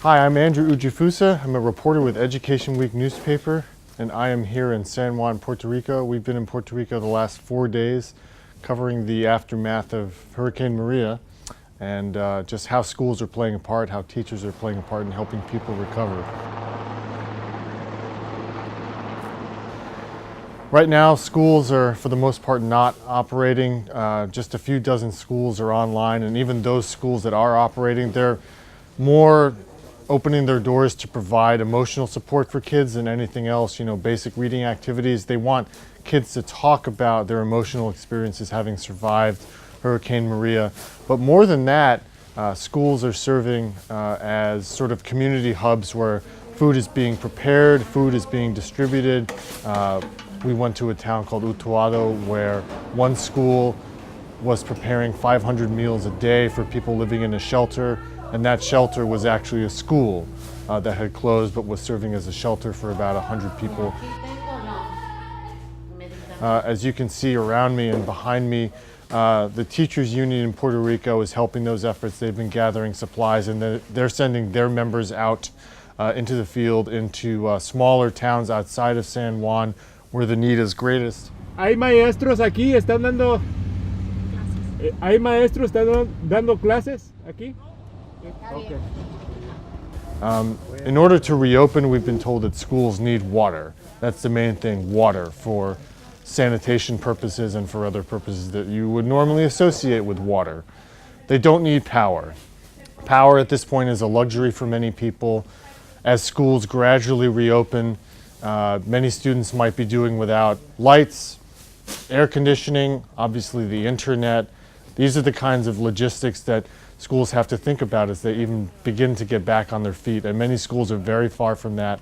Hi, I'm Andrew Ujifusa. I'm a reporter with Education Week newspaper, and I am here in San Juan, Puerto Rico. We've been in Puerto Rico the last 4 days covering the aftermath of Hurricane Maria and just how schools are playing a part, how teachers are playing a part in helping people recover. Right now, schools are, for the most part, not operating. Just a few dozen schools are online, and even those schools that are operating, they're more opening their doors to provide emotional support for kids than anything else, basic reading activities. They want kids to talk about their emotional experiences having survived Hurricane Maria. But more than that, schools are serving as sort of community hubs where food is being prepared, food is being distributed. We went to a town called Utuado where one school was preparing 500 meals a day for people living in a shelter, and that shelter was actually a school that had closed but was serving as a shelter for about 100 people. As you can see around me and behind me, the Teachers Union in Puerto Rico is helping those efforts. They've been gathering supplies, and they're sending their members out into the field, into smaller towns outside of San Juan where the need is greatest. Hay maestros aquí, están dando... Hay maestros están dando clases aquí? Okay. In order to reopen, we've been told that schools need water. That's the main thing, water, for sanitation purposes and for other purposes that you would normally associate with water. They don't need power. Power at this point is a luxury for many people. As schools gradually reopen, many students might be doing without lights, air conditioning, obviously the internet. These are the kinds of logistics that schools have to think about as they even begin to get back on their feet. And many schools are very far from that.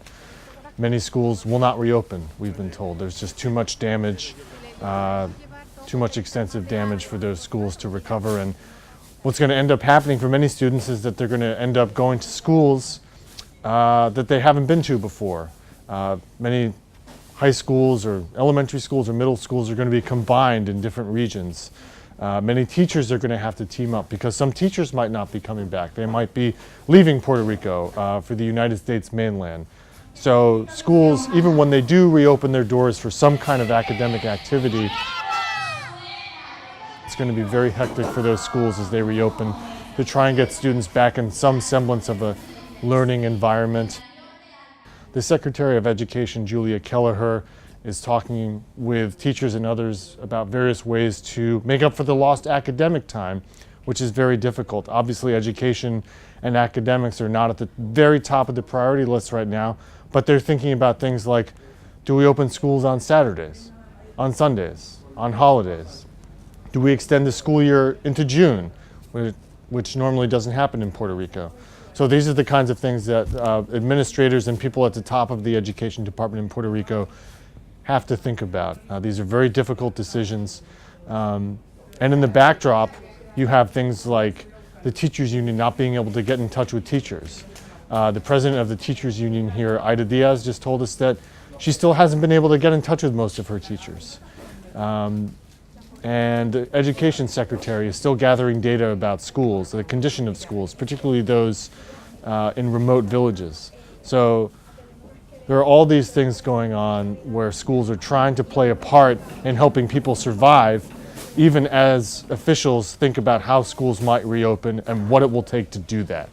Many schools will not reopen, we've been told. There's just too much damage, too much extensive damage for those schools to recover. And what's going to end up happening for many students is that they're going to end up going to schools that they haven't been to before. Many high schools or elementary schools or middle schools are going to be combined in different regions. Many teachers are going to have to team up because some teachers might not be coming back. They might be leaving Puerto Rico for the United States mainland. So schools, even when they do reopen their doors for some kind of academic activity, it's going to be very hectic for those schools as they reopen to try and get students back in some semblance of a learning environment. The Secretary of Education, Julia Kelleher, is talking with teachers and others about various ways to make up for the lost academic time, which is very difficult. Obviously, education and academics are not at the very top of the priority list right now, but they're thinking about things like, do we open schools on Saturdays, on Sundays, on holidays? Do we extend the school year into June, which normally doesn't happen in Puerto Rico? So these are the kinds of things that administrators and people at the top of the education department in Puerto Rico have to think about. These are very difficult decisions. And in the backdrop, you have things like the Teachers Union not being able to get in touch with teachers. The president of the Teachers Union here, Ida Diaz, just told us that she still hasn't been able to get in touch with most of her teachers. And the Education Secretary is still gathering data about schools, the condition of schools, particularly those in remote villages. So there are all these things going on where schools are trying to play a part in helping people survive, even as officials think about how schools might reopen and what it will take to do that.